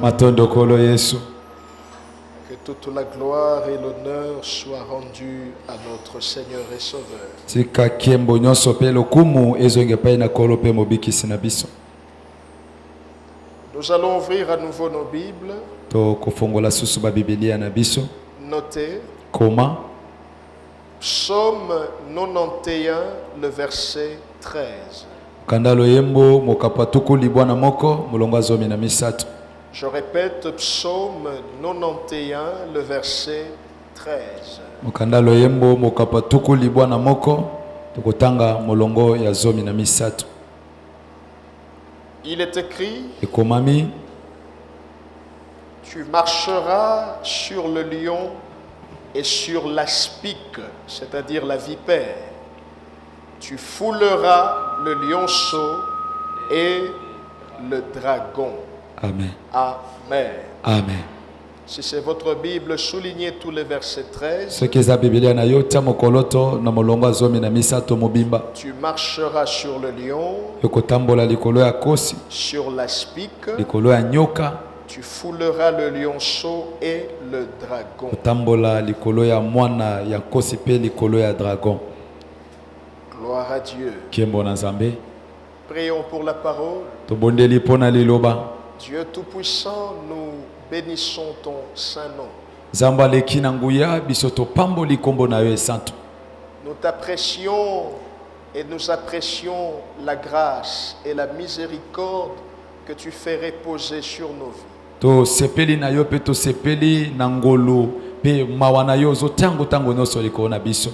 matondokolo Yesu. Que toute la gloire et l'honneur soient rendus à notre Seigneur et Sauveur. Tika kiembo nyonso pe lokumu ezonge pai na kolo pe mobikisi na biso. Nous allons ouvrir à nouveau nos Bibles. To kofongola susu ba Biblia na biso. Notez Koma Psaume 91, le verset 13. Kandalo yembo mokapatuku libwana moko mulonga zomi na misatu. Je répète, Psaume 91, le verset 13. Mokandalo yembo mokapatuku libwana moko tukotanga mulongo ya zomi na misatu. Il est écrit: Ekomami, tu marcheras sur le lion et sur l'aspic, c'est-à-dire la vipère. Tu fouleras le lionceau et le dragon. amen. Amen. Amen. Si c'est votre Bible, soulignez tous les versets 13. Ce qui est Biblia na yota mokoloto na molongo zomi na misatu mobimba. Tu marcheras sur le lion, Yokotambola likolo ya kosi, sur l'aspic. likolo ya nyoka, Tu fouleras le lionceau et le dragon. kotambola likolo ya mwana ya kosi pe likolo ya dragon. Gloire à Dieu. Kiembo na Nzambe. Prions pour la parole. Tobondeli pona liloba. Dieu Tout-Puissant, nous bénissons ton saint nom. Zamba leki na nguya biso topamboli kombo na yo santo. Nous t'apprécions et nous apprécions la grâce et la miséricorde que tu fais reposer sur nos vies. To sepeli na yo pe to sepeli na ngolu pe mawana yo zo tango tango noso likolo na biso.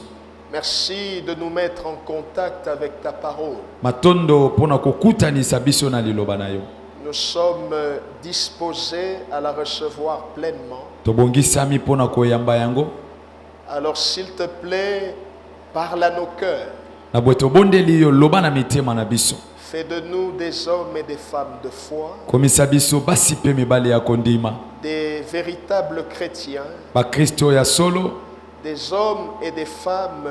Merci de nous mettre en contact avec ta parole. Matondo pona kokutanisa biso na liloba na yo. Nous sommes disposés à la recevoir pleinement. Tobongisami pona koyamba yango. Alors s'il te plaît, parle à nos cœurs. Na bweto bondeli yo loba na mitema na biso. Fais de nous des hommes et des femmes de foi, Komisa biso basi pe mibali ya kondima. des véritables chrétiens, Ba Kristo ya solo, des hommes et des femmes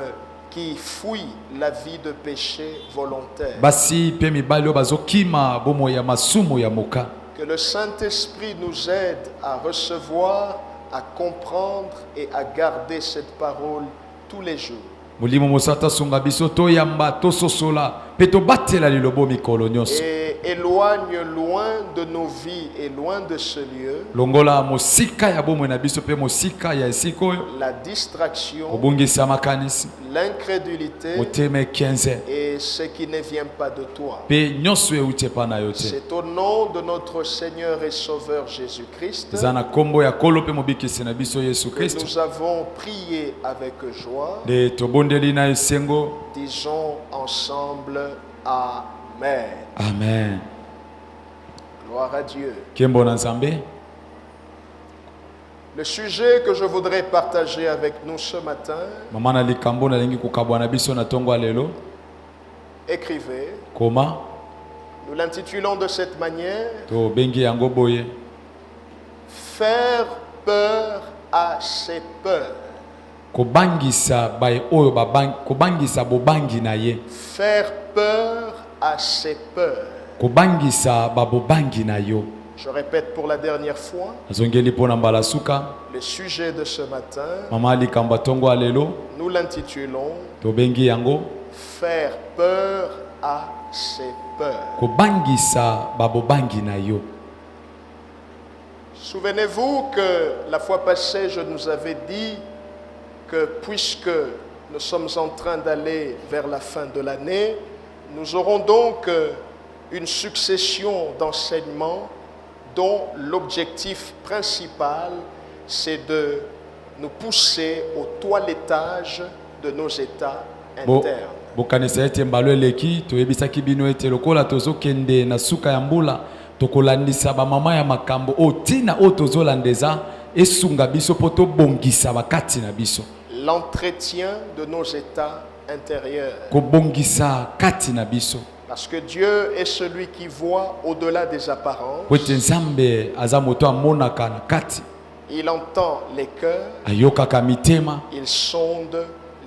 qui fuient la vie de péché volontaire. basi pe mibali bazokima bomo ya masumu ya moka. Que le Saint-Esprit nous aide à recevoir, à comprendre et à garder cette parole tous les jours. Mulimo mosata sunga biso to yamba to sosola pe to batela lilobo mikolo nyonso. Et éloigne loin de nos vies et loin de ce lieu Longola mosika ya bomo na biso pe mosika ya esiko la distraction, obungisa makanisi l'incrédulité moteme 15 et ce qui ne vient pas de toi. pe nyonso euti pa na yo te. C'est au nom de notre Seigneur et Sauveur Jésus-Christ Zana kombo ya kolo pe mobikisi na biso Yesu que Kristo. nous avons prié avec joie. De tobondeli na esengo. Disons ensemble Amen. Amen. Gloire à Dieu. Kiembo na Nzambe. Le sujet que je voudrais partager avec nous ce matin, Mama na likambo na lingi kukabwa na biso na tongo alelo. écrivez, Koma nous l'intitulons de cette manière: to bengi yango boye. faire peur à ses peurs. Kobangisa bai oyo kobangisa bobangi na ye. Faire peur à ses peurs. Kobangisa babobangi na yo. Je répète pour la dernière fois, Azongeli pona mbala suka. le sujet de ce matin, Mama likambo tongo alelo. nous l'intitulons To bengi yango faire peur à ses peurs. kobangisa babobangi na yo. Souvenez-vous que la fois passée, je nous avais dit que puisque nous sommes en train d'aller vers la fin de l'année, nous aurons donc une succession d'enseignements dont l'objectif principal, c'est de nous pousser au toilettage de nos états internes. Bokanisa ete mbalo eleki toyebisaki bino ete lokola tozokende na suka ya mbula tokolandisa bamama ya makambo otina o tozolandeza esunga biso po tobongisa bakati na biso. L'entretien de nos états intérieurs. Kobongisa kati na biso. Parce que Dieu est celui qui voit au-delà des apparences. Po ete Nzambe aza moto amonaka na kati. Il entend les cœurs. Ayokaka mitema. Il sonde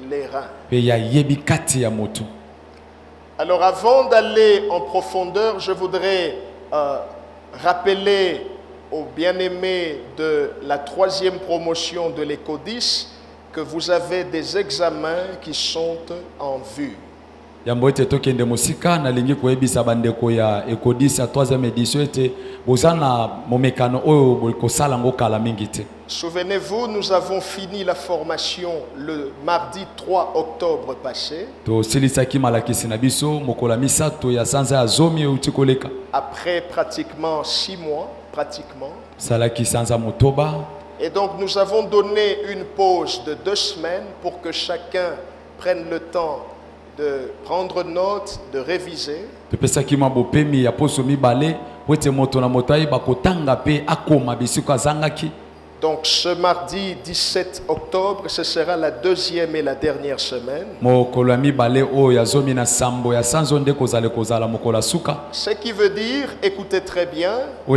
les reins. Pe ya yebi kati ya moto. Alors avant d'aller en profondeur, je voudrais rappeler aux bien-aimés de la 3e promotion de l'Ecodis que vous avez des examens qui sont en vue. Yambo ete tokende mosika nalingi koyebisa bandeko ya ekodisa 3e édition ete bozana momekano oyo bokosala ngo kala mingi te. Souvenez-vous, nous avons fini la formation le mardi 3 octobre passé. Tosilisaki malakisi na biso mokola misato ya sanza ya zomi euti koleka. Après pratiquement 6 mois, Salaki sanza motoba. Et donc nous avons donné une pause de 2 semaines pour que chacun prenne le temps de prendre note, de réviser. Topesaki mabopemi ya poso mibale wete moto na moto ayiba kotanga pe akoma bisiko azangaki. Donc ce mardi 17 octobre, ce sera la 2e et la dernière semaine. Ce qui veut dire, écoutez très bien, que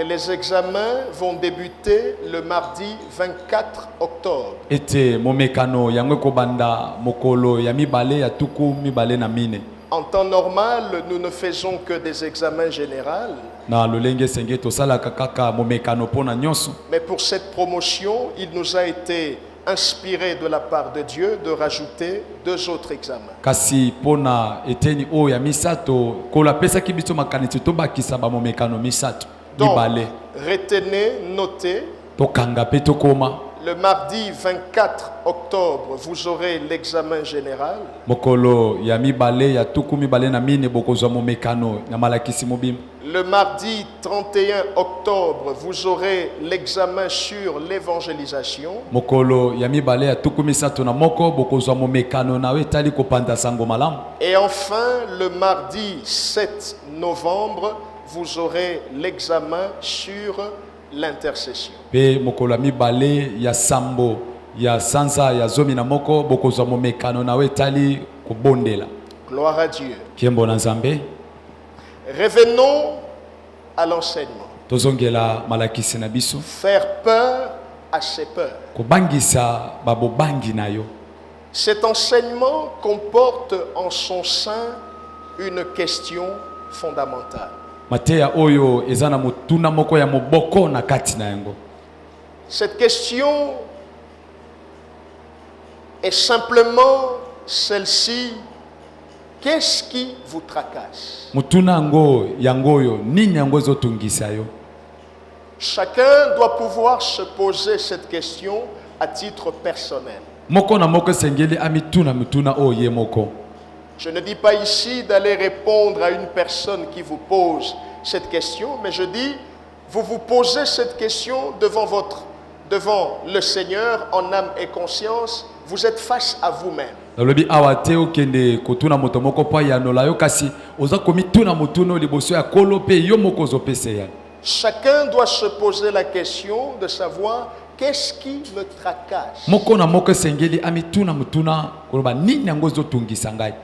les examens vont débuter le mardi 24 octobre. En temps normal, nous ne faisons que des examens généraux. Mais pour cette promotion, il nous a été inspiré de la part de Dieu de rajouter 2 autres examens. Donc, retenez, notez. Le mardi 24 octobre, vous aurez l'examen général. Le mardi 31 octobre, vous aurez l'examen sur l'évangélisation. Et enfin, le mardi 7 novembre, vous aurez l'examen sur l'intercession. Gloire à Dieu. Revenons à l'enseignement. Faire peur à ses peurs. Cet enseignement comporte en son sein une question fondamentale. Cette question est simplement celle-ci: qu'est-ce qui vous tracasse? Chacun doit pouvoir se poser cette question à titre personnel. Je ne dis pas ici d'aller répondre à une personne qui vous pose cette question, mais je dis, vous vous posez cette question devant le Seigneur en âme et conscience, vous êtes face à vous-même. Chacun doit se poser la question de savoir qu'est-ce qui me tracasse.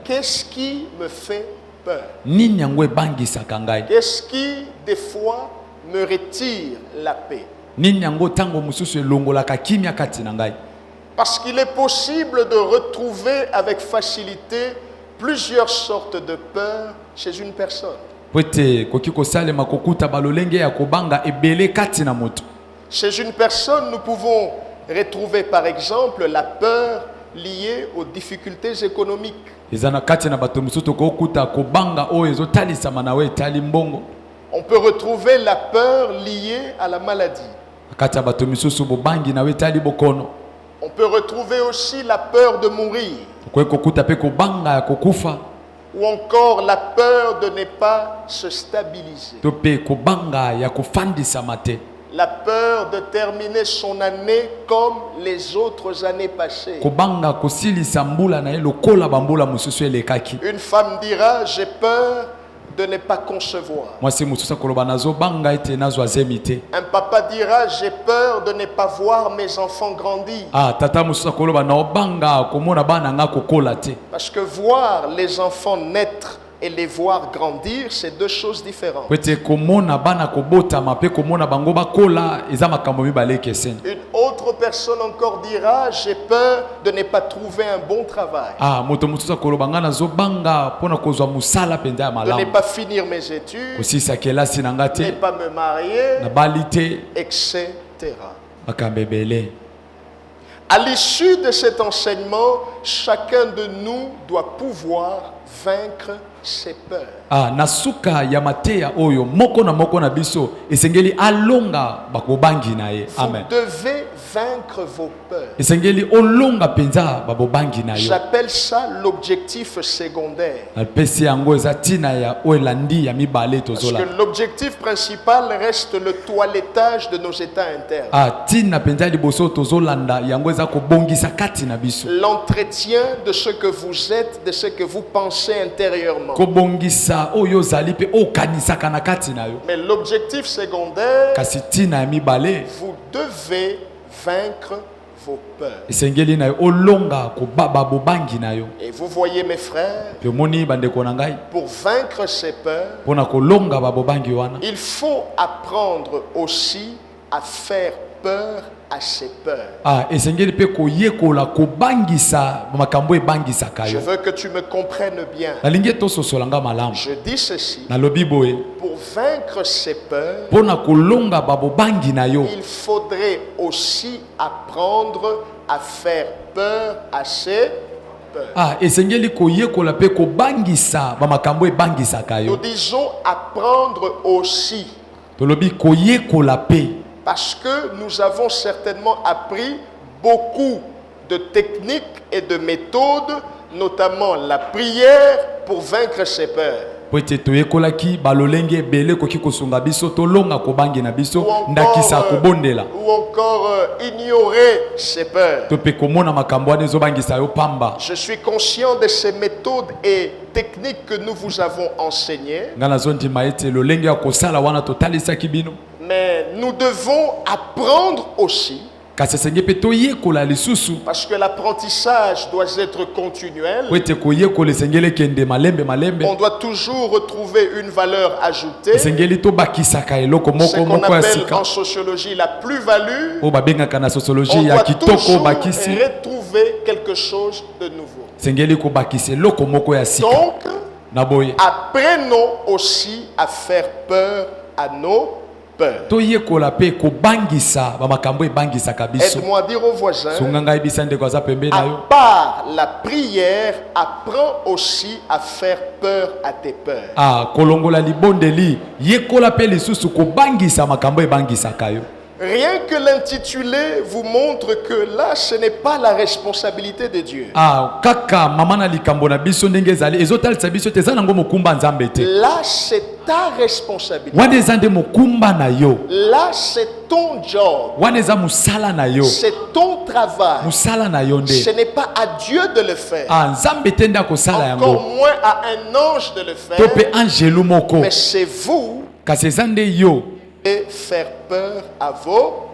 Qu'est-ce qui me fait peur? Qu'est-ce qui, des fois, me retire la paix? Parce qu'il est possible de retrouver avec facilité plusieurs sortes de peurs chez une personne. Chez une personne, nous pouvons retrouver par exemple la peur liée aux difficultés économiques. On peut retrouver la peur liée à la maladie. On peut retrouver aussi la peur de mourir. Ou encore la peur de ne pas se stabiliser. La peur de terminer son année comme les autres années passées. Une femme dira: j'ai peur de ne pas concevoir. Un papa dira: j'ai peur de ne pas voir mes enfants grandir. Parce que voir les enfants naître et les voir grandir, c'est deux choses différentes. po ete komona bana kobotama mpe komona bango bakola eza makambo mibale ekeseni. Une autre personne encore dira, j'ai peur de ne pas trouver un bon travail, moto mosusu akoloba ngai nazobanga mpona kozwa mosala mpenza ya de ne malamu, pas finir mes études, kosisa kelasi na nga de ne te, pas me marier, nabali te, etc. makambo ebele. À l'issue de cet enseignement, chacun de nous doit pouvoir vaincre ses peurs. Na suka ya mateya oyo moko na moko na biso esengeli alonga bakobangi na ye. Amen. Vous devez vaincre vos peurs. Esengeli olonga penza babobangi na yo. J'appelle ça l'objectif secondaire. Alpesi yango eza tina ya oelandi ya mibale Parce tozola. que l'objectif principal reste le toilettage de nos états internes. Tina penza liboso tozolanda yango eza kobongisa kati na biso. L'entretien de ce que vous êtes, de ce que vous pensez intérieurement. Kobongisa oyo zali pe okanisaka na kati na yo. Mais l'objectif secondaire, Kasi tina ya mibale vous devez vaincre vos peurs. esengeli na yo olonga kobaba bobangi na yo. Et vous voyez mes frères, Pe moni bandeko na ngai pour vaincre ces peurs, pona kolonga babobangi wana. il faut apprendre aussi à faire peur à ses peurs. Esengeli pe koyekola kobangisa makambo ebangisaka Je yo. veux que tu me comprennes bien. Nalingi tososolanga malamu. Je dis ceci, Nalobi boye pour vaincre ces peurs, pona kolonga babobangi na yo. il faudrait aussi apprendre à faire peur à ses peurs. Esengeli koyekola pe kobangisa makambo ebangisaka Nous yo. disons apprendre aussi, Tolobi koyekola pe parce que nous avons certainement appris beaucoup de techniques et de méthodes, notamment la prière pour vaincre ses peurs. po ete toyekolaki balolenge ebele koki kosunga biso tolonga kobangi na biso Ou ndakisa kobondela encore ignorer ses peurs. to pe komona makambo wana ezobangisa yo pamba. Je suis conscient de ces méthodes et techniques que nous vous avons enseignées, Nga nazondima ete lolenge ya kosala wana totalisaki bino, mais nous devons apprendre aussi, kasi esenge pe toyekola lisusu parce que l'apprentissage doit être continuel. po ete koyekola esengeli ekende malembe malembe. On doit toujours retrouver une valeur ajoutée, Esengeli tobakisaka eloko ce moko qu'on moko ya appelle sika en sociologie la plus-value. oyo babengaka na On sociologie ya doit kitoko toujours bakisi. retrouver quelque chose de nouveau. Esengeli kobakisa eloko moko ya sika Donc, na boye apprenons aussi à faire peur à nos peurs. toyekola pe kobangisa bamakambo ebangisaka biso. Aide-moi à dire aux voisins, Sunga ngai bisa ndeko aza pembe na yo. à part la prière, apprends aussi à faire peur à tes peurs. Kolongola libondeli yekola pe lisusu kobangisa makambo ebangisaka yo. Rien que l'intitulé vous montre que là, ce n'est pas la responsabilité de Dieu. Kaka mama na likambo na biso ndenge ezali ezotalisa biso te eza nango mokumba nzambe te. Là, c'est ta responsabilité. Wana eza nde mokumba na yo. Là, c'est ton job. Wana eza musala na yo. C'est ton travail. Musala na yo nde. Ce n'est pas à Dieu de le faire. Nzambe te nde akosala Encore yango. moins à un ange de le To pe faire. angelu moko. Mais c'est vous Kasi eza nde yo et faire peur à vos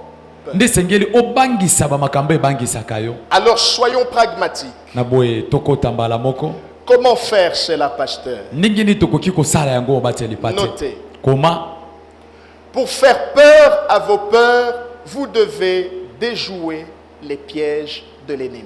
peurs. nde esengeli obangisa bamakambo ebangisaka yo. Alors soyons pragmatiques. Na boye tokota mbala moko. Comment faire cela, pasteur? Ndenge nini tokoki kosala yango obateli pate. Notez. Comment? Pour faire peur à vos peurs, vous devez déjouer les pièges de l'ennemi.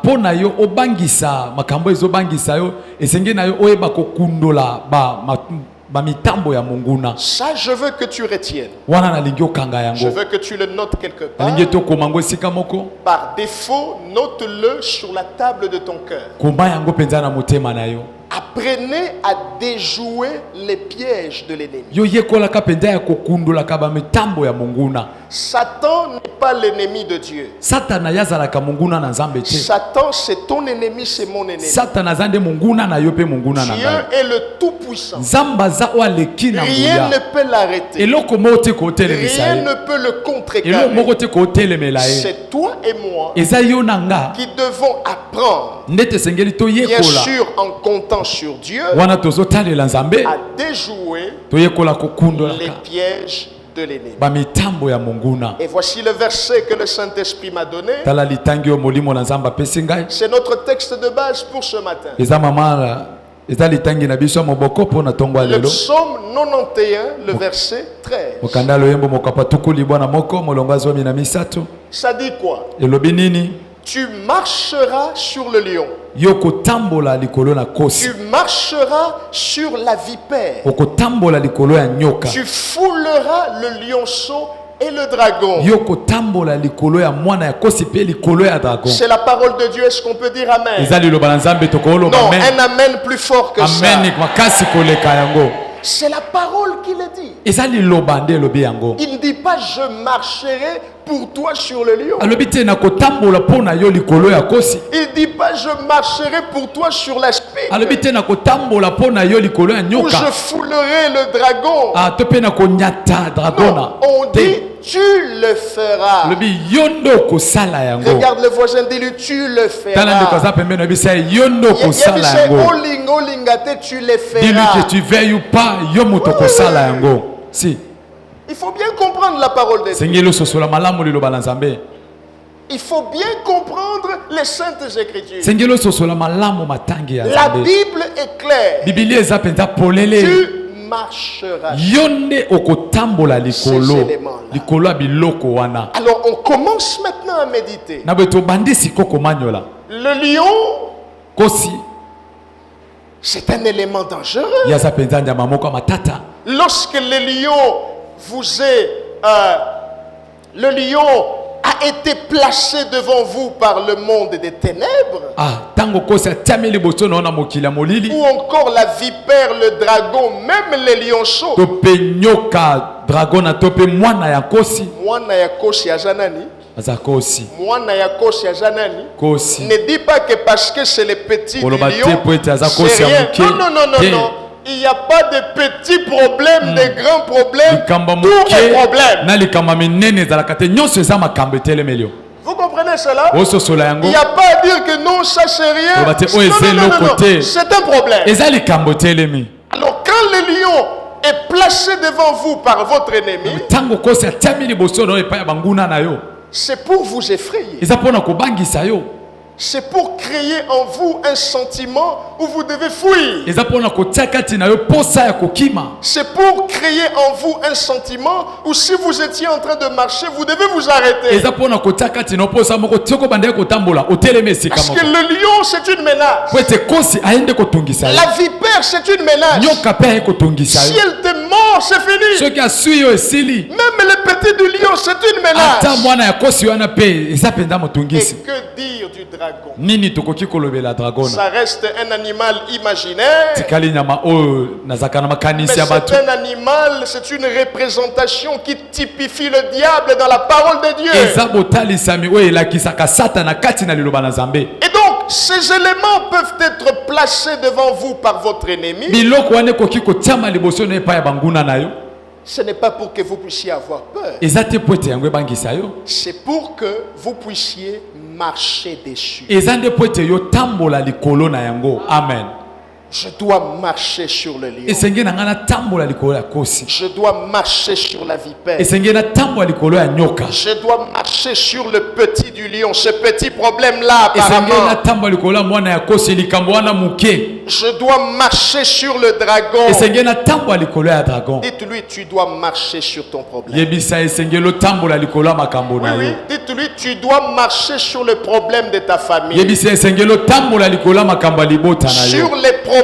Po na yo obangisa makambo ezobangisa yo esengeli na yo oyeba kokundola ba mitambo ya monguna. Ça, je veux que tu retiennes. Wana nalingi okanga Je yango. veux que tu le notes quelque part. Nalingi tokoma yango esika moko. Par défaut, note-le sur la table de ton cœur. Koma yango penza na motema na yo. Apprenez à déjouer les pièges de l'ennemi. Yo yekolaka penza ya kokundolaka ba mitambo ya monguna. Satan n'est pas l'ennemi de Dieu. Satana yazalaka monguna na nzambe te. Satan, c'est ton ennemi, c'est mon ennemi. Satana zande monguna na yo pe monguna na Dieu ngai. est le Tout-Puissant. Nzamba za o aleki na Rien ne nguya. peut l'arrêter. Eloko moko te kotelemisa Rien ye. ne peut le Eloko contrecarrer. moko te kotelemela ye. C'est toi et moi Eza yo na nga qui devons apprendre, ndete esengeli bien toyekola. sûr en comptant sur Dieu, Wana tozotalela nzambe à déjouer toyekola les kokundolaka pièges de l'ennemi. ba mitambo ya monguna. Et voici le verset que le Saint-Esprit m'a donné. Tala litangi yo molimo na nzambe apesi ngai. C'est notre texte de base pour ce matin. Eza mama ezali tangi na biso moboko po na tongo Le lelo. psaume 91, le verset 13. Okanda loyembo mokapa tukuli bwana moko molongo azomi na misato. Ça dit quoi? Elobi nini? Tu marcheras sur le lion. Yoko tambola likolo na kosi. Tu marcheras sur la vipère. Oko tambola likolo ya nyoka. Tu fouleras le lionceau et le dragon. Yoko tambola likolo ya mwana ya kosi pe likolo ya dragon. C'est la parole de Dieu. Est-ce qu'on peut dire amen? Ezali loba na Nzambe tokolo Non, amen. un amen plus fort que ça. Amen makasi koleka yango. C'est la parole qui le dit. Ezali loba nde lobi yango. Il ne dit pas je marcherai pour toi sur le lion. Alobi te na kotambola pona yo likolo ya kosi. Il ne dit pas je marcherai pour toi sur la spique. Alobi te na kotambola pona yo likolo ya Ou nyoka. je foulerai le dragon. Ah to pe na konyata dragona. Non, on dit tu le feras. Alobi yondo kosala yango. Regarde le voisin, dis-lui tu le Tala ndeko feras. za pembeni bisa yondo Il kosala dit yango. olingate, tu le Dis-lui feras. que tu veilles ou pas yo moto kosala yango. Si. Il faut bien comprendre la parole de Dieu. Sengelo sosola malamu liloba na Nzambe. Il faut bien comprendre les saintes écritures. Sengelo sosola malamu matangi ya La Nzambe. Bible est claire. Biblia eza penza polele. Tu marcheras. Yonde okotambola likolo. Ces éléments-là. Likolo ya biloko wana. Alors on commence maintenant à méditer. Na beto bandisi koko manyola. Le lion, Kosi c'est un élément dangereux. yaza penza nyama moko ya matata. Lorsque le lion vous est... le lion a été placé devant vous par le monde des ténèbres, Ah, tango kosi atiami liboso na ona mokili ya molili. ou encore la vipère, le dragon, même les lionceaux. To pe nyoka dragona to pe mwana ya kosi. Mwana ya kosi ya janani, Aza kosi. mwana ya kosi ya janani. Kosi. Ne dis pas que parce que c'est les petits du Koloba te lion, po ete aza c'est kosi ya rien. moke. Non, non, non, non, Te. non. Il n'y a pas de petits problèmes, de grands problèmes. Likamba Tous les moke problèmes. na likamba minene ezalaka te nyonso eza makambo etelemeli yo. Vous comprenez cela? Ososola yango. Il n'y a pas à dire que non, ça c'est rien. Koloba te Non, oyo eza non, non, eloko non, te. non. C'est un problème. Eza likambo etelemi. Alors quand le lion est placé devant vous par votre ennemi, Tango kosi atiami liboso na yo epai ya banguna na yo. c'est pour vous effrayer. Eza mpona kobangisa yo. C'est pour créer en vous un sentiment où vous devez fuir. Eza mpona kotia kati na yo posa ya kokima. C'est pour créer en vous un sentiment où si vous étiez en train de marcher, vous devez vous arrêter. Eza mpona kotia kati na yo posa moko tioko banda kotambola otelemi esika Parce moko. que le lion, c'est une menace. Po ete kosi ayende kotungisa yo. La vipère, c'est une menace. Nyoka mpe aye kotungisa Si yo. elle te mord, c'est fini. Soki asui yo esili. Même le petit du lion, c'est une Ata menace. mwana ya kosi wana mpe eza mpenza Et motungisi. que dire du dragon? Nini tokoki kolobela dragona? Ça reste un animal imaginaire. Tikali nyama oyo nazaka na Mais makanisi ya bato. c'est un animal, c'est une représentation qui typifie le diable dans la parole de Dieu. Eza botalisami oyo elakisaka satana kati na liloba na Nzambe. Et donc, ces éléments peuvent être placés devant vous par votre ennemi. Biloko wana ekoki kotiama liboso na epai ya banguna na yo. Ce n'est pas pour que vous puissiez avoir peur. Eza te po ete yango ebangisa yo. C'est pour que vous puissiez marcher dessus. Eza nde po ete yo tambola likolo na yango. Amen. Je dois marcher sur le lion. Esenge na nga na tambola likolo ya kosi. Je dois marcher sur la vipère. Esenge na tambola likolo ya nyoka. Je dois marcher sur le petit du lion, ce petit problème-là Esenge na apparemment. tambola likolo ya mwana ya kosi likambo wana muke. Je dois marcher sur le dragon. Esenge na tambola likolo ya dragon. Dites-lui, tu dois marcher sur ton problème. Yebisa esenge lo tambola likolo ya makambo Oui, na oui. yo. Dites-lui, tu dois marcher sur le problème de ta famille. Yebisa esenge lo tambola likolo ya makambo ya libota na yo. Sur les problèmes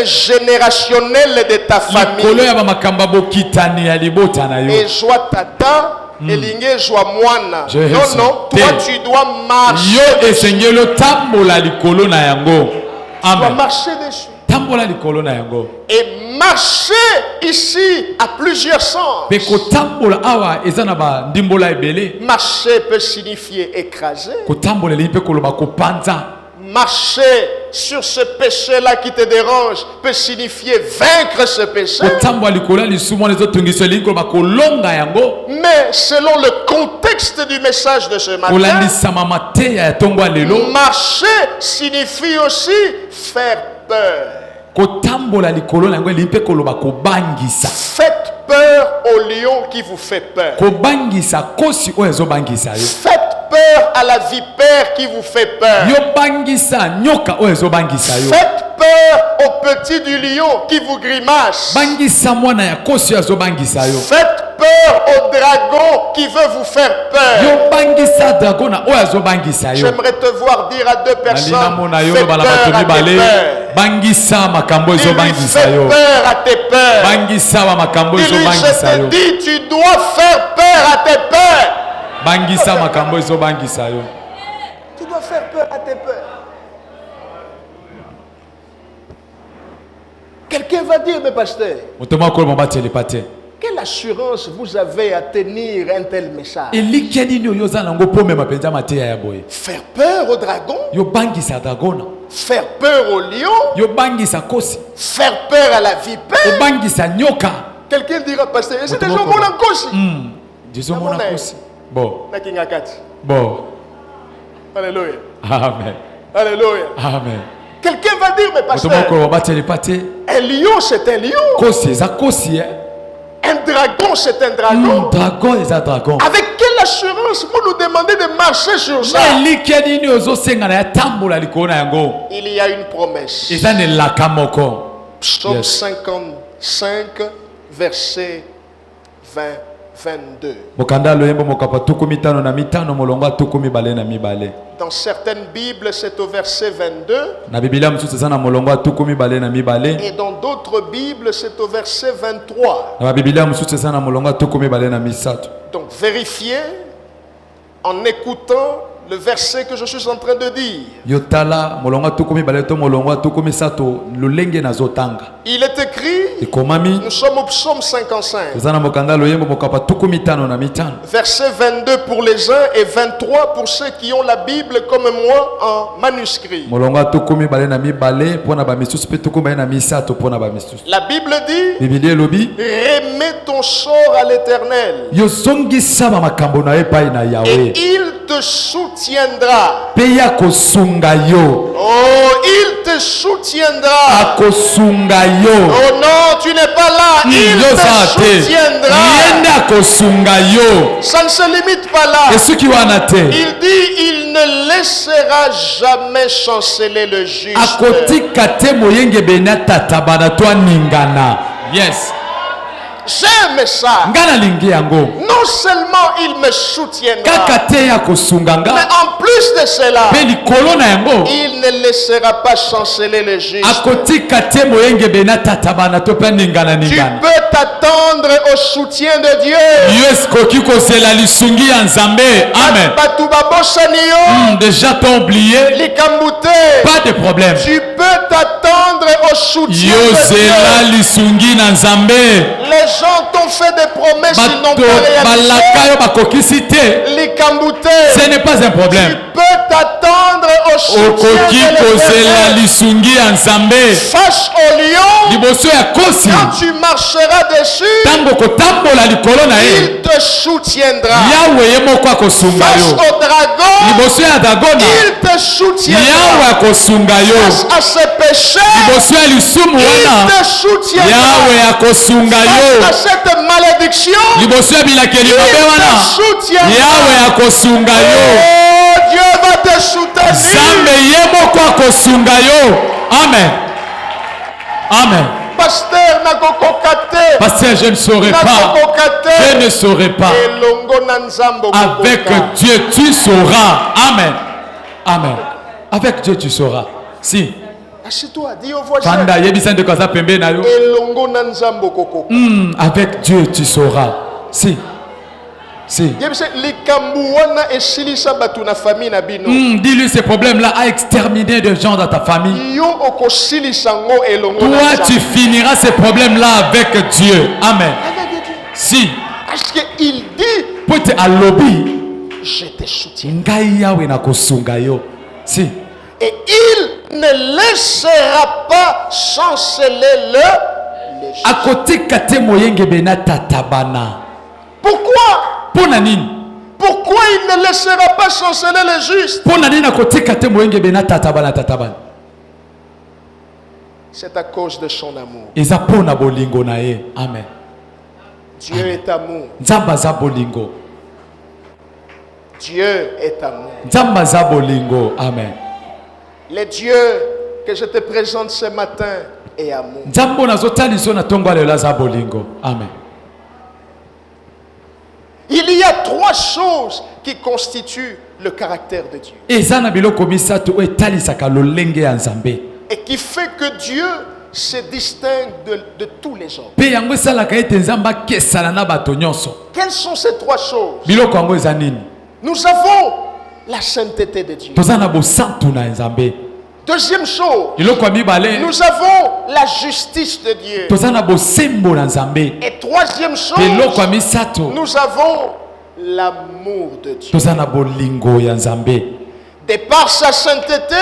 générationnels de ta Likolo famille. ya makambo bokitani ya libota na yo. Et joie tata, elinge joie moine. Je Non, reste. non, toi tu dois marcher. Yo esenge lo tambola likolo na yango. Tu dois Amen. marcher dessus. Tambola likolo na yango. Et marcher ici a plusieurs sens. Pe kotambola awa eza na ba ndimbola ebele. Marcher peut signifier écraser. Kotambola eli mpe koloba kopanza. Marcher sur ce péché-là qui te dérange peut signifier vaincre ce péché. Kotambola likolo ya lisumu wana ezotungisa elingi koloba kolonga yango. Mais selon le contexte du message de ce matin, Kolandisama mateya ya tongo ya lelo. marcher signifie aussi faire peur. Kotambola likolo na yango eli mpe koloba kobangisa. Faites peur au lion qui vous fait peur. Kobangisa kosi oyo ezobangisa yo. Faites peur à la vipère qui vous fait peur. Yo bangisa nyoka oyo ezobangisa yo. Faites peur au au petit du lion qui vous grimace. bangisa mwana ya kosi azo bangisa yo. Faites peur au dragon qui veut vous faire peur. Yo bangisa dragon na oyo azo bangisa yo. J'aimerais te voir dire à deux personnes, Nalina mona yo fais bala peur bato à tes mibale peurs. bangisa makambo ezo Dis-lui, bangisa fais yo. peur à tes peurs. Bangisa wa makambo ezo Dis-lui, bangisa je yo. te dis, tu dois faire peur à tes peurs. Bangisa makambo ezo bangisa yo. Tu dois faire peur à tes peurs. Quelqu'un va dire, mais pasteur, Motoma ko mo bateli pate. quelle assurance vous avez à tenir un tel message? Eliki nini oyo za nango pome mapenza mateya ya boye. Faire peur au dragon, Yo bangisa dragon. faire peur au lion, Yo bangisa kosi. faire peur à la vipère. Yo bangisa nyoka. Quelqu'un dira, pasteur, c'est des Motoma gens ko- qui ont kosi. Dizo mona Namona. kosi. Bon. Nakingakati. Bon. Alléluia. Amen. Alléluia. Amen. Quelqu'un va dire, mais Motoma pasteur, ko mo bateli pate. un lion c'est un lion. Kosi za kosi eh. Un dragon c'est un dragon. Dragon eza dragon. Avec quelle assurance vous nous demandez de marcher sur ça? Eliki nini ozo senga na ya tambola likolo na yango. Il y a une promesse. Eza ne laka moko. Psaume Yes. 55, verset 20, 22. Mokanda loyembo mokapa tuku mitano na mitano molongo tuku mibale na mibale. Dans certaines Bibles, c'est au verset 22. Na Biblia mosusu eza na molongo tuku mibale na mibale. Et dans d'autres Bibles, c'est au verset 23. Na Biblia mosusu eza na molongo tuku mibale na misato. Donc vérifiez en écoutant le verset que je suis en train de dire. Yotala molongo tuku mibale to molongo tuku misato lolenge nazotanga. Il est écrit, Ekomami nous sommes au psaume 55, eza na mokanda loyembo mokapa tuku mitano na mitano. verset 22 pour les uns et 23 pour ceux qui ont la Bible comme moi en manuscrit. Molongo tuku mibale na mibale pona ba misusu pe tuku mibale na misato pona ba misusu. La Bible dit, Biblia lobi remets ton sort à l'Éternel yozongisa ba makambo na epai na et Yahweh. il te soutiendra. Pe ya kosunga yo. Oh, il te soutiendra. Akosunga yo. Oh non, tu n'es pas là. Il Yo te za te. soutiendra. Yende akosunga yo. Ça ne se limite pas là. Esuki wana te. Il dit, il ne laissera jamais chanceler le juste. Akotika te moyenge bena tatabana to ningana. Yes. J'aime ça. Ngana lingi yango. Non seulement il me soutiendra, Kaka te ya kosunga mais nga. en plus de cela, Pe likolo na yango. il ne laissera pas chanceler le juste. Akotika te moyenge bena tatabana to pe ningana Tu ningana. peux t'attendre au soutien de Dieu. Yes koki kozela lisungi ya Nzambe. Amen. Batu babosani yo, Déjà t'as oublié. likambute. Pas de problème. Tu peux t'attendre au soutien de Yozela Dieu. lisungi na Nzambe. Les gens t'ont fait des promesses, ils n'ont Bato pas balaka réalisé. yo bakokisi te. Likambute. Ce n'est pas un Tu problème. peux t'attendre au soutien Okoki de kozela l'Éternel. lisungi ya Nzambe. Face au lion, Liboso ya kosi. quand tu marcheras dessus, Tango kotambola likolo na ye. il te soutiendra. Yawe ye moko akosunga Face yo. au dragon, Liboso ya dagona. il te soutiendra. Yawe akosunga yo. Face à ses péchés, Liboso ya lisumu il wana. te soutiendra. Yawe akosunga Face à yo. cette malédiction, Liboso ya bilakeli il mabe te wana. soutiendra. Yawe akosunga yo. Oh, Dieu va te soutenir. Nzambe ye moko akosunga yo. Amen. Amen. Pasteur Nakokokate. Pasteur, je ne saurais pas. Je ne saurais pas. Elongo na nzambo Avec kokoka. Dieu, tu sauras. Amen. Amen. Avec Dieu, tu sauras. Si. Assieds-toi, dis au voisin. Fanda yebisa ndeko aza pembe na yo. Elongo na nzambo kokoka. Avec Dieu, tu sauras. Si. Si. Yebisa likambu wana esilisa batu na famille na bino. Dis-lui ce problème-là a exterminé des gens dans ta famille. Yo okosilisa ngo elongo na Toi, tu nzambo. finiras ces problèmes-là avec Dieu. Amen. Avec Dieu. Si. Parce qu'il dit, Pote alobi. je te soutiens. Ngai yawe na kosunga yo. Si. Et il ne laissera pas chanceler le juste. Akotika te moyenge bena tatabana. Pourquoi? Pona nini? Pourquoi il ne laissera pas chanceler le juste? Pona nini akotika te moyenge bena tatabana tatabana? C'est à cause de son amour. Eza pona bolingo na ye. Amen. Dieu est amour. Nzamba za bolingo. Dieu est amour. Nzamba za bolingo. Amen. Les dieux que je te présente ce matin et amour. Nzambo nazotali so na tongo lelo za bolingo. Amen. Il y a 3 choses qui constituent le caractère de Dieu. Eza na biloko misato o etalisaka lolenge ya Nzambe. Et qui fait que Dieu se distingue de tous les hommes. Pe yango esalaka ete Nzambe akesana na bato nyonso. Quelles sont ces 3 choses? Biloko yango eza nini? Nous avons la sainteté de Dieu. Toza na bosantu na Nzambe. Deuxième chose, Biloko ya mibale. nous avons la justice de Dieu. Toza na bosembo na Nzambe. Et troisième chose, Biloko ya misato. nous avons l'amour de Dieu. Toza na bolingo ya Nzambe. De par sa sainteté,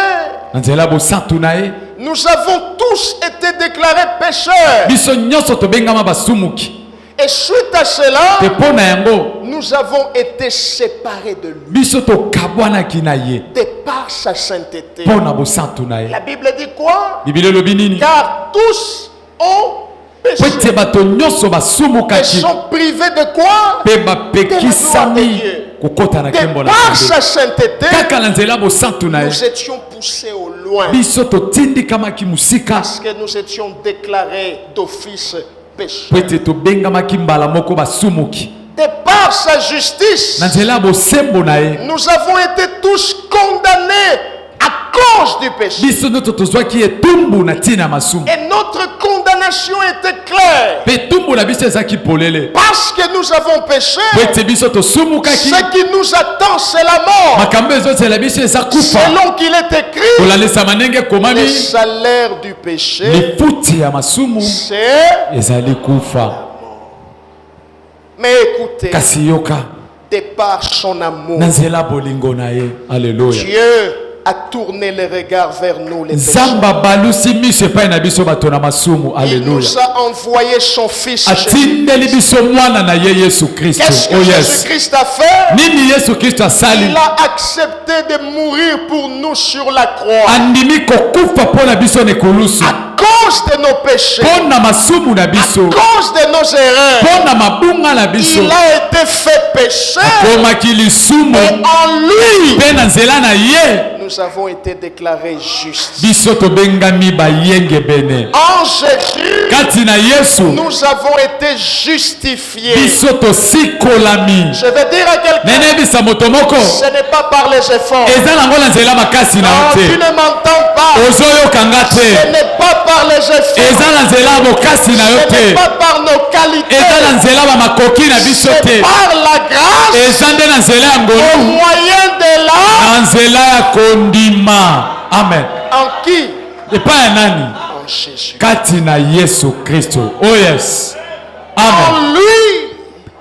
Na nzela bosantu na ye. nous avons tous été déclarés pécheurs. Biso nyonso tobengama basumuki. Et suite à cela, Te pona yango. nous avons été séparés de lui. Biso tokabwanaki na ye. De par sa sainteté. Pona bosantu na ye. La Bible dit quoi? Biblia elobi nini? Car tous ont Po ete péché bato nyonso et basumukaki. sont privés de quoi? Mpe bapekisami kokota na De nkembo na par Nzambe. sa sainteté, Kaka na nzela bosantu na ye. nous étions poussés au loin. Biso totindikamaki musika. Parce que nous étions déclarés d'office Po pécheurs. ete tobengamaki mbala moko basumuki. De par sa justice, Na nzela bosembo na ye. nous avons été tous condamnés à cause du péché. Biso nyoto tozwaki etumbu na ntina ya masumu. Et notre condamnation était claire. Mpe etumbu na biso ezalaki polele. Parce que nous avons péché, Po ete biso tosumukaki. ce qui nous attend, c'est la mort. Makambo ezozela biso eza kufa. Selon qu'il est écrit, Kolalesama ndenge le ekomami. salaire du péché, Lifuti ya masumu c'est... ezali kufa. Mais écoutez, Kasi yoka de par son amour, na nzela bolingo na ye. Alleluya. Dieu a tourné les regards vers nous, les pécheurs. Nzamba balusi miso epai na biso bato na masumu. Il Alleluya. nous a envoyé son Fils Jésus. Atindeli biso mwana na ye Yesu Kristo. Qu'est-ce que Oh yes. Jésus-Christ a fait? Nini Yesu Kristo asali? Il a accepté de mourir pour nous sur la croix. Andimi kokufa mpona biso na ekulusu. À cause de nos péchés, Mpona masumu na à biso. cause de nos erreurs, Mpona mabunga na biso. il a été fait pécheur. Akomaki lisumu. Et en lui, Mpe na nzela na ye. nous avons été déclarés justes. Biso tobengami bayenge bene. En Jésus, Kati na Yesu. nous avons été justifiés. Biso tosikolami. Je vais dire à quelqu'un, Nenebisa moto moko. ce n'est pas par les efforts. Eza nango na nzela makasi na Non, tu te. ne m'entends pas. Ozoyokanga Ce te. n'est pas par les efforts. Eza na nzela mokasi na yo Ce n'est te. pas par nos qualités. Eza na nzela bamakoki na biso C'est te. par la grâce, Eza nde na nzela ya au ngolu. moyen de l'âme. Na nzela ya kondima. Amen. En qui? Epai ya nani? En Jésus. Kati na Yesu Kristo. Oh yes. Amen. En lui,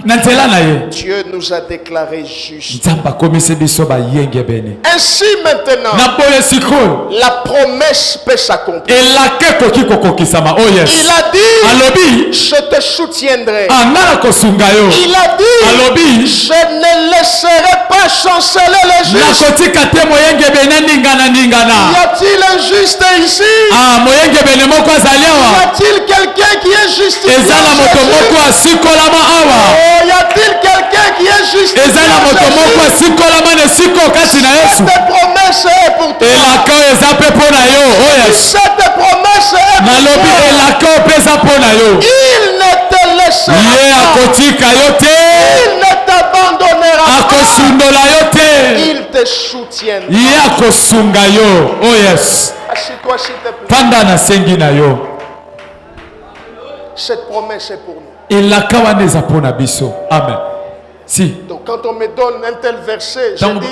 Na nzela na ye. Dieu nous a déclarés justes. Nzambe akomisi biso bayenge bene. Ainsi maintenant, Na boye sikoyo. la promesse peut s'accomplir. Elake koki kokokisama. Oh yes. Il a dit, Alobi. je te soutiendrai. Anga na kosunga yo. Il a dit, Alobi. je ne laisserai pas chanceler les justes. Nakotika te moyenge bene ningana Y ningana. a-t-il un juste ici? Ah, moyenge bene moko azali Y awa. a-t-il quelqu'un qui est justifié? Eza na moto moko asikolama awa. Oh, y a-t-il quelqu'un qui est justifié? Eza na moto moko asikolama na esiko kati na Yesu. Cette promesse est pour toi. Elaka oyo eza mpe mpo na yo. Oh yes. Cette promesse est pour Nalobi toi. elaka oyo mpe eza mpo na yo. Il ne te laissera Ye pas. akotika yo te. Il ne t'abandonnera pas. Akosundola yo te. Il te soutiendra. Ye akosunga yo. Oh yes. Assieds-toi s'il te plaît. Fanda na sengi na yo. Cette promesse est pour nous. Elaka wana eza mpo na biso. Amen. Si. Donc quand on me donne un tel verset, je Donc- dis,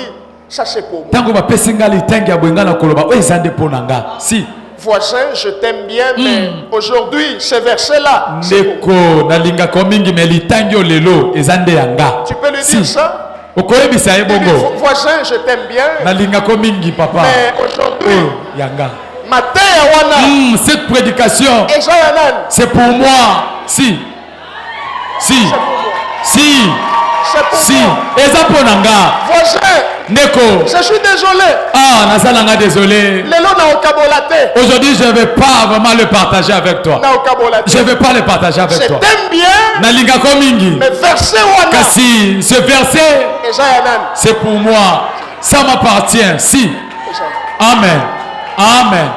ça c'est pour moi. Ntango bapesi nga litangi ya bwenga na koloba oyo eza nde mpo na nga. Si. Voisin, je t'aime bien, mais aujourd'hui, ce verset-là, c'est pour moi. Ndeko nalingaka mingi me litangi oyo lelo eza nde ya nga. Tu peux lui Si. dire ça? Okoyebisa ye Tu dis, bongo. voisin, je t'aime bien, Nalingaka mingi papa. mais aujourd'hui, Oyo ya nga. matin ya wana, Cette prédication eza ya nani? c'est pour moi. Si. Si. C'est pour moi. Si. C'est pour Si. moi. Eza mpo na nga. Voisin, Ndeko. je suis désolé. Ah, nazalanga désolé. Lelo na okabola te. Aujourd'hui, je ne vais pas vraiment le partager avec toi. Na okabola te. Je ne vais pas le partager avec Je toi. t'aime bien, Nalingaka mingi. mais verset wana, Kasi ce verset, eza ya nani? c'est pour moi. Ça m'appartient. Si. Eza ya nani? Amen. Amen.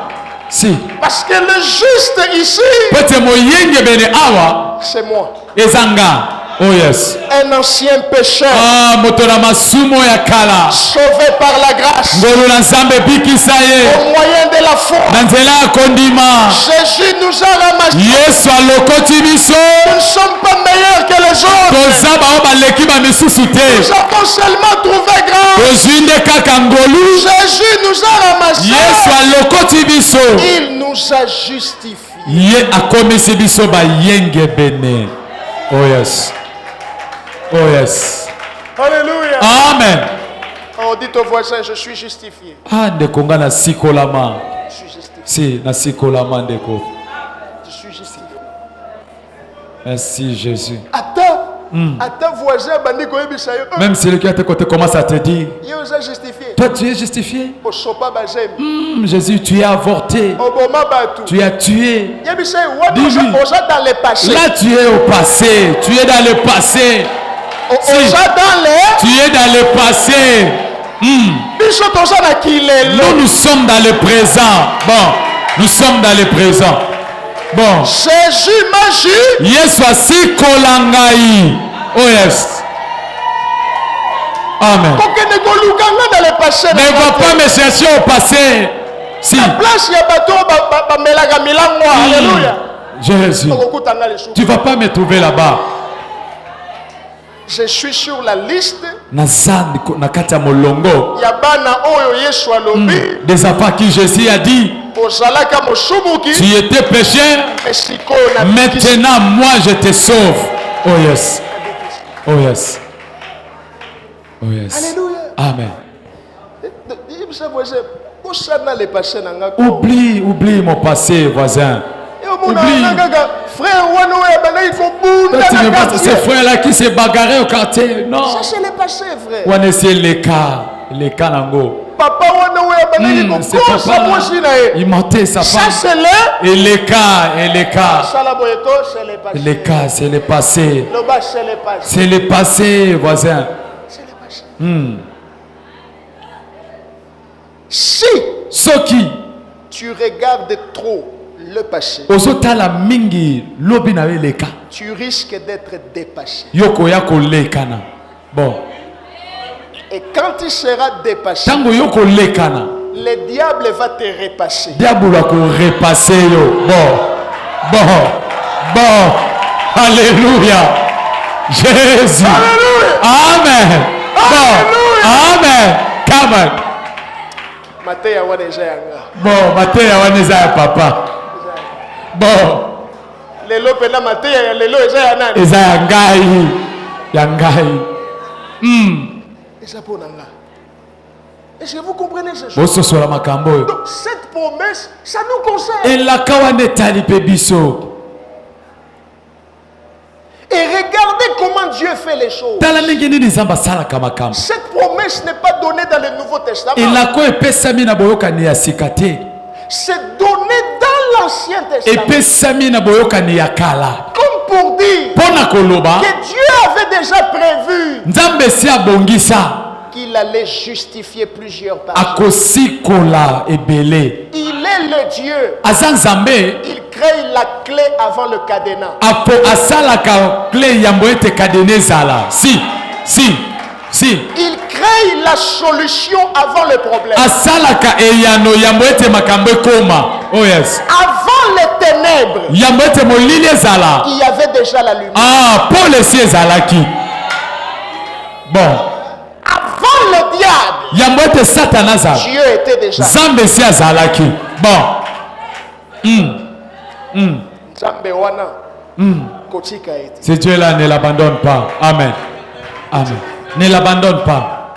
Si. Parce que le juste ici, Pote moyenge bene awa. c'est moi. Ezanga. Oh yes. Un ancien pécheur. Ah, motona masumo ya kala. Sauvé par la grâce. Ngolu na nzambe bikisa ye. Au moyen de la foi. Na nzela ya kondima. Jésus nous a ramassés. Yesu alokoti biso. Nous ne sommes pas meilleurs que les autres. Toza bao baleki ba misusu te. Nous avons seulement trouvé grâce. Tozwi nde kaka ngolu. Jésus nous a ramassés. Yesu alokoti biso. Il nous a justifiés. Ye akomisi biso bayenge bene. Oh yes. Oh yes. Alléluia. Amen. On dit au voisin, je suis justifié. Ah, ndeko nga na sikolama. Je suis justifié. Si, na sikolama ndeko. Je suis justifié. Merci Jésus. Attends, voisin, bandi koyebisa yo. Même si le qui à tes côtés commence à te dire, Yo oza justifié. toi tu es justifié. Osopa bazemi. Jésus, tu es avorté. Oboma batu. Tu as tué. Yebisa yo wapi Dis-lui. oza dans le passé. Là tu es au passé. Tu es dans le passé. Oza dans le. Tu es dans le passé. Biso toza na kilelo. Nous sommes dans le présent. Bon, nous sommes dans le présent. Bon. Jésus m'a dit. Yesu asikolangai. Oh yes. Amen. Kokene kolukanga dans le passé. Ne va pas me chercher au passé. Si. La place ya bato ba melaga milango. Alléluia. Jésus. Okokutanga les sous. Tu ne vas pas me trouver là-bas. Je suis sur la liste. Nazandi nakati ya molongo. Ya bana oyo Yesu alobi. Des enfants à qui Jésus a dit, Ozalaka mosumuki. tu étais pécheur, maintenant moi je te sauve. Oh yes. Oh yes. Oh yes. Alléluia. Amen. Yebisa voisin, osana le passé nanga. Oublie mon passé, voisin. Oublie. Frère, Ces frères-là qui se bagarraient au quartier. Non. ça c'est le passé, frère. On essaie les cas nango. Papa, C'est papa là. Il mentait sa ça femme. c'est le. Et les cas. Salaboyeto, c'est le passé. Les cas, c'est le passé. Le bas, c'est le passé. C'est le passé, voisin. C'est le passé. Si Soki. tu regardes trop le passé, Ozotala mingi lobi na les cas. tu risques d'être dépassé. Yoko yako lekana. Bon. Et quand tu seras dépassé, Tango yoko lekana. le diable va te repasser. Diable va ko repasser yo. Bon. Alléluia. Jésus. Alléluia. Amen. Bon. Amen. Come on. Mateya wana eza yanga. Bon, mateya waneza ya papa. Bon. Lelo pena mateya ya lelo eza ya nani? Eza ya ngai. Eza pona nga. Est-ce que vous comprenez ce chose? Bososola makambo yo. Donc cette promesse, ça nous concerne. Elaka wana etali pe biso. Et regardez comment Dieu fait les choses. Tala mingi nini nzambe asalaka makambo. Cette promesse n'est pas donnée dans le Nouveau Testament. Elako epesami na boyokani ya sika te. C'est donné dans l'Ancien Testament. Epesami na boyokani ya kala. Comme pour dire Pona koloba que Dieu avait déjà prévu nzambe si abongisa qu'il allait justifier plusieurs personnes. akosikola ebele. Il est le Dieu. Aza nzambe Il crée la clé avant le cadenas. apo asalaka clé yambo ete kadene ezala. Si. Il crée la solution avant le problème. Asalaka eyano yambo ete makambo ekoma. Oh yes. Avant les ténèbres, Yambo ete molili ezala. il y avait déjà la lumière. Ah, Paul esi ezalaki. Bon. Avant le diable, Yambo ete Satan azala. Dieu était déjà. Nzambe esi azalaki. Bon. Nzambe wana kotika ete. Ce Dieu-là ne l'abandonne pas. Amen. Amen. Ne l'abandonne pas.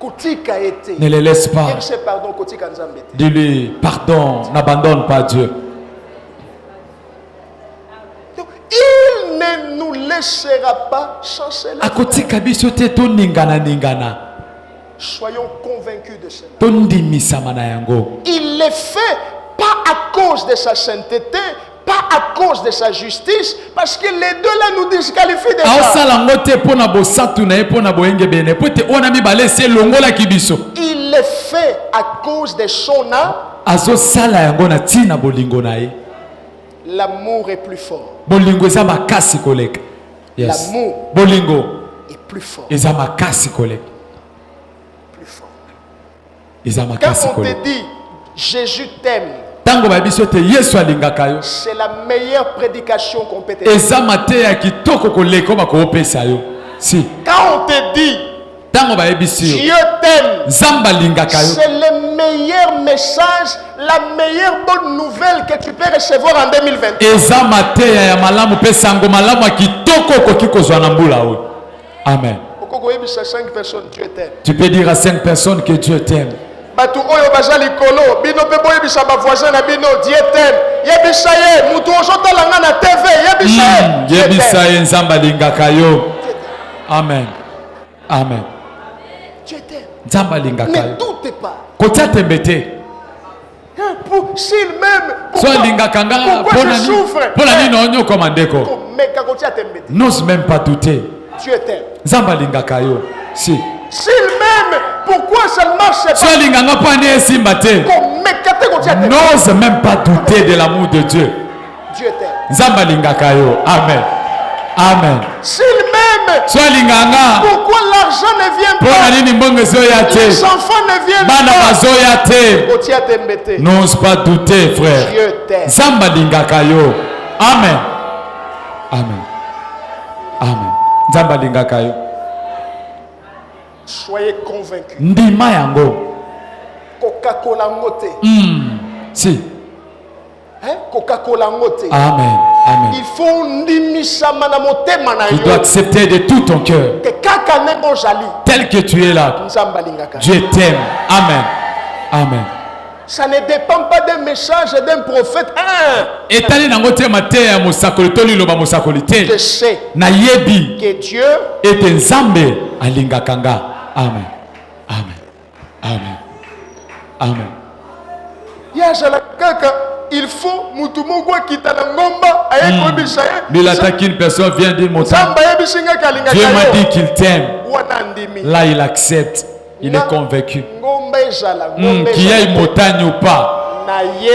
Kotika ete. Ne le laisse pas. Yebise pardon kotika nzambe ete. Dis-lui, pardon, n'abandonne pas Dieu. Donc, il ne nous laissera pas chanceler. Akotika biso te to ningana. Soyons convaincus de cela. Tondimisama na yango. Il le fait pas à cause de sa sainteté, pas à cause de sa justice, parce que les deux là nous disqualifient déjà. Aosala ngo te pona bosatu na ye pona boyenge bene. Pote ona mibale se longola kibiso. Il le fait à cause de son âme. azo sala yango na tina bolingo na ye. L'amour est plus fort. Bolingo eza makasi koleka. Yes. L'amour bolingo est plus fort. eza makasi koleka. Plus fort. Eza Quand makasi on te koleka. dit Jésus t'aime, Tango ba biso te Yesu alingaka yo. c'est la meilleure prédication qu'on peut te dire. Eza mateya kitoko koleka ba ko pesa yo. Si. Quand on te dit Tango ba yebisi yo. Dieu t'aime, Zamba lingaka yo. c'est le meilleur message, la meilleure bonne nouvelle que tu peux recevoir en 2020. Eza mateya ya malamu pesa ngo malamu ya kitoko koki kozwa na mbula oyo. Amen. Okoko yebisa 5 personnes, Dieu t'aime. Tu peux dire à 5 personnes que Dieu t'aime. Batu oyo baza likolo, bino pe boyebisa ba voisin na bino, Dieu t'aime. Yebisa ye, mutu ozotala nga na TV, yebisa ye. Dieu Yebisa t'aime. ye nzamba lingaka yo. Amen. Amen. Dieu t'aime. Nzamba lingaka Ne yo. doute pas. Kotia tembete. S'il m'aime, So pourquoi, lingaka nga pourquoi je souffre? pona nini onyo komandeko. Meka kotia tembete. N'ose même pas douter. Dieu t'aime. Nzamba lingaka yo. Si. S'il m'aime, pourquoi ça ne marche So pas? linganga poni esimba te. Meka te kotia tembete. N'ose même pas douter de l'amour de Dieu. Dieu t'aime. Nzamba lingaka yo. Amen. Amen. S'il m'aime, So linganga pourquoi l'argent ne vient pona pas? nini mbongo ezoya te. Les enfants ne viennent Bana pas. bazoya te. Kotia tembete. N'ose pas douter, frère. Dieu t'aime. Zamba lingaka yo. Amen. Amen. Amen. Zamba lingaka yo. Soyez convaincus. Ndima yango. Coca-Cola ngote. Si. Hein? Coca-Cola ngote. Amen. Amen. Il faut ndimisama na motema na Tu dois yo. accepter de tout ton cœur. Que kaka nengo jali. Tel que tu es là. Nzamba lingaka. Dieu t'aime. Amen. Amen. Ça ne dépend pas d'un message d'un prophète. Etali nango te mateya mosakoli to liloba mosakoli te. Je sais Na yebi que Dieu ete nzambe alingaka nga. Amen. Amen. Amen. Amen. yajala kaka il faut mutu moko akita na ngomba aye koyebisa ye Bila qu'une personne vient dire mon temps. nzambe ayebisi nga kalingaka Dieu m'a dit yo qu'il t'aime. wana ndimi Là, il accepte. Il est convaincu. ngomba ezala ngomba Qu'il y ait une montagne ou pas.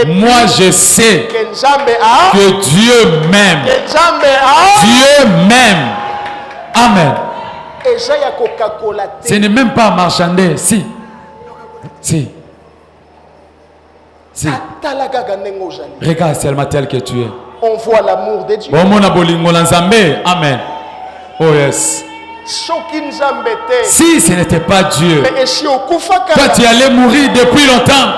Moi, je sais que nzambe a que Dieu m'aime. que nzambe a Dieu m'aime. Amen. eza ya Coca-Cola te. Ce n'est même pas marchander. Si. Si. Si. atala kaka ndenge ozali Regarde seulement tel que tu es. on voit l'amour de Dieu. Bon, mon abolingo na nzambe. Amen. Oh yes. soki nzambe te Si ce n'était pas Dieu, mais esi okufa toi kaka. tu allais mourir depuis longtemps.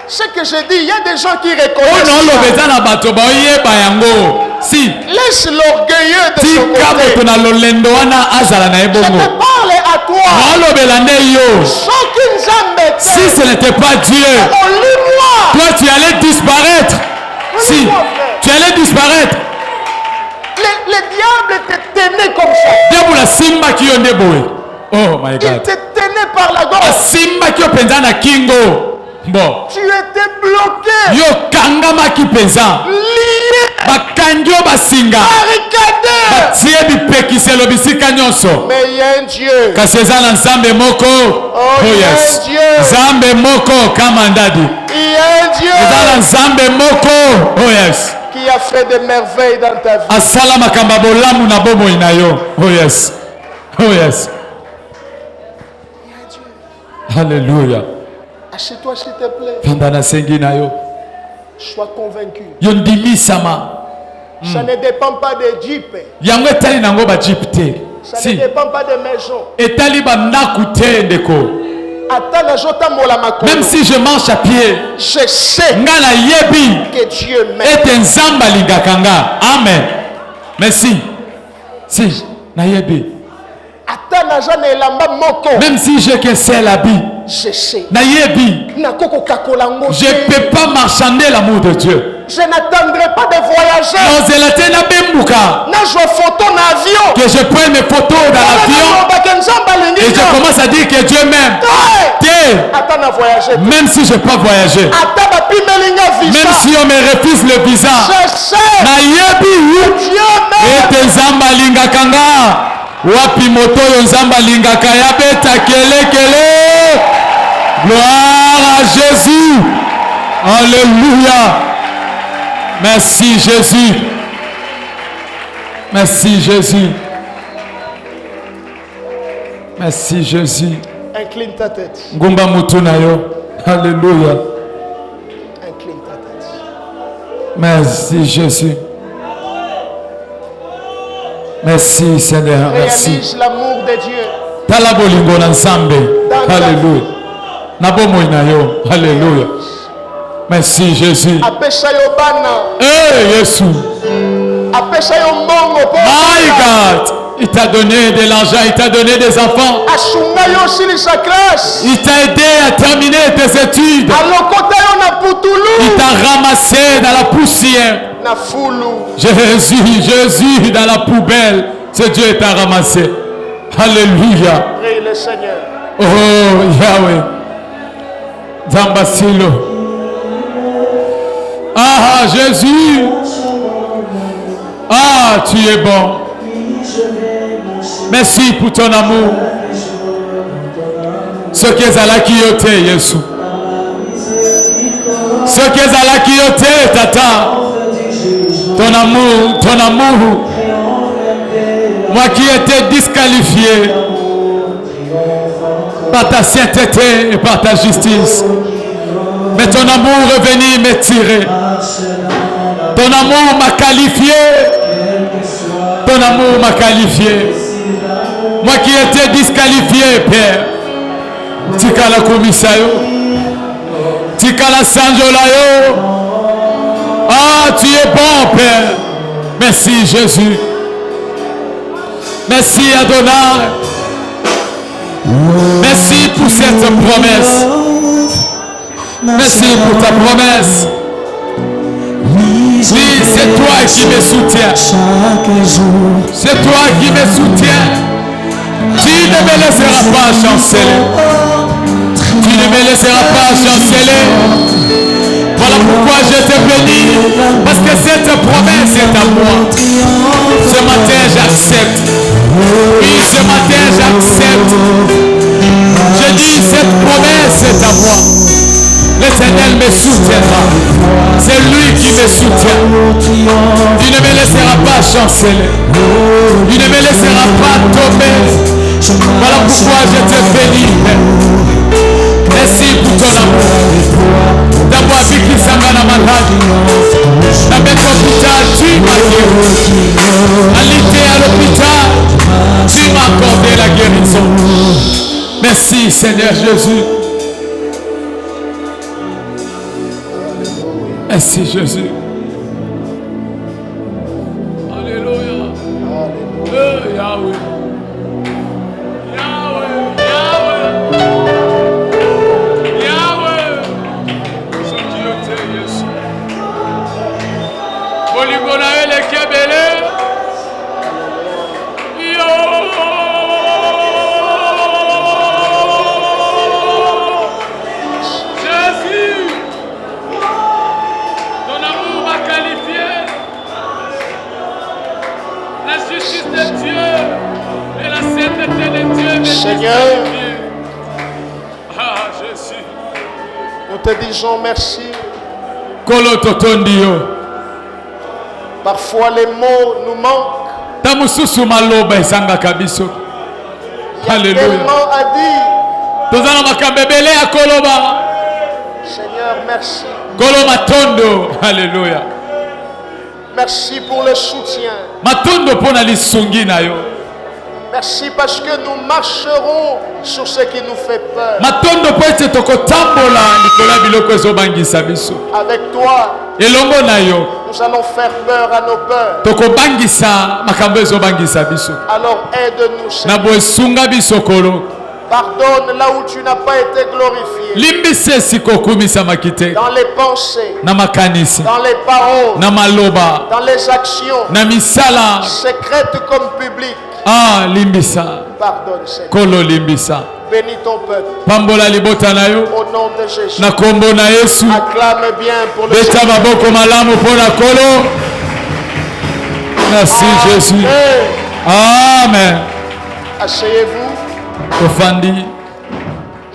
Ce que je dis, il y a des gens qui Oh reconnaissent non, ça. le bézan na bato ba oyeba yango. Si. Laisse l'orgueilleux de Si son côté. kabo na lolendo wana azala na Je te ebongo. parle à toi. Alobela nde yo. Soki nzambe te Si ce n'était pas Dieu, olimwa. toi tu allais disparaître. Si. Tu allais disparaître. Le diable te tenait comme ça. Diabula simba kiyo nde boye. Oh my Il God. te tenait par la gorge. Simba kiyo penza na kingo. Bon. Tu étais bloqué, Yo kangama ki penza. lié, Bakangi yo basinga. barricadé. Batie bipekiselo bisika nyonso. Mais il y a un Dieu. Kasi eza na nzambe moko. Oh, il y a yes. un Dieu. Nzambe moko kama ndadi. Il y a un Dieu Eza na nzambe moko. Oh yes. qui a fait des merveilles dans ta vie. Asala makamba bolamu na bomoi na yo. Oh yes. Oh yes. Il y a un Dieu. Alléluia. Assieds-toi s'il te plaît. Vanda na sengi na yo. Sois convaincu. Yo ndimisama. Ça ne dépend pas de Jeep. Yango etali nango ba jeep te. Ça ne Si. dépend pas de maison. Etali ba ndaku te ndeko. Ata nazotambola makolo. Même si je marche à pied. Je sais Nga na yebi. que Dieu m'aime. Ete nzamba lingaka nga. Amen. Merci. Si. Na yebi. Ata naza na elamba moko. Même si j'ai que seul habit. Je sais. Na yebi. Nakoko kakolango. Je ne peux pas marchander l'amour de Dieu. Je n'attendrai pas de voyager. Nozela te na bembuka. Nazwa photo na avion. Que je prenne mes photos dans l'avion. Et je commence à dire que Dieu m'aime. Ata na voyager. Même si je ne peux pas voyager. Ata bapimelinga visa. Même si on me refuse le visa. Je sais. Na yebi. Dieu m'aime. Ete nzamba lingaka nga. Wapi moto yo nzamba lingaka ya beta kele kele. Gloire à Jésus. Alléluia. Merci Jésus. Merci Jésus. Merci Jésus. Incline ta tête. Ngumba mutunayo. Alléluia. Incline ta tête. Merci Jésus. Merci Seigneur. Merci. Réalise l'amour de Dieu. Tala bolingo na nzambe. Alléluia. Na bomoi na yo. Alléluia. Merci Jésus. Apesha yo bana. Eh Jésus. Apesha yo mbongo po. My God. Il t'a donné de l'argent, il t'a donné des enfants. Asunga yo silisa classe. Il t'a aidé à terminer tes études. Alokota yo na putulu. Il t'a ramassé dans la poussière. Na fulu. Jésus, Jésus dans la poubelle. C'est Dieu qui t'a ramassé. Alléluia. Prie le Seigneur. Oh Yahweh. Zambasilo. Ah Jésus. Ah, tu es bon. Merci pour ton amour. Ce qui est à la quillotte, Jésus. Ce qui est à la quillotte, Tata. Ton amour. Moi qui étais disqualifié par ta sainteté et par ta justice. Mais ton amour est venu me tirer. Ton amour m'a qualifié. Ton amour m'a qualifié. Moi qui étais disqualifié, Père. Tikala komisayo. Tikala sanjolayo. Ah, tu es bon, Père. Merci, Jésus. Merci, Adonai. Merci pour cette promesse. Merci pour ta promesse. Oui, c'est toi qui me soutiens. C'est toi qui me soutiens. Tu ne me laisseras pas chanceler. Tu ne me laisseras pas chanceler. Voilà pourquoi je te bénis. Parce que cette promesse est à moi. Ce matin, j'accepte. Oui, ce matin, j'accepte. Je dis, cette promesse est à moi. L'Éternel me soutiendra. C'est lui qui me soutient. Tu ne me laisseras pas chanceler. Tu ne me laisseras pas tomber. Voilà pourquoi je te bénis. Merci pour ton amour. D'avoir vécu Sangana Maladi. Dans mes hôpital, tu m'as guéri. Alité à l'hôpital, tu m'as accordé la guérison. Merci Seigneur Jésus. Merci Jésus. Alléluia. Alléluia. Yahweh. Yahweh. Yahweh. Yahweh. Ce Dieu t'est Jésus. Boligona ele kebele. Seigneur, ah, Jésus. nous te disons merci. Parfois les mots nous manquent. Alléluia. Tellement à dire. Seigneur, merci. Alléluia. Merci pour le soutien. Merci parce que nous marcherons sur ce qui nous fait peur. Avec toi, nous allons faire peur à nos peurs. Alors aide-nous, Seigneur. Pardonne là où tu n'as pas été glorifié. Dans les pensées, dans les paroles, dans les actions, secrètes comme publiques. Ah, limbisa. Pardonne, Seigneur. Kolo limbisa. Bénis ton peuple. Pambola libota na yo. Au nom de Jésus. Na kombo na Yesu. Acclame bien pour le Beta Seigneur. maboko malamu pour la kolo. Merci Jésus. Amen. Asseyez-vous. Ofandi.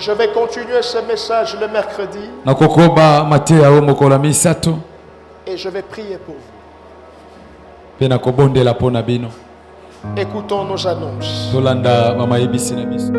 Je vais continuer ce message le mercredi nakokoba mateya o mokolo misato et je vais prier pour vous. pe nakobondela pona bino Écoutons nos annonces. tolanda mamayebisi na biso.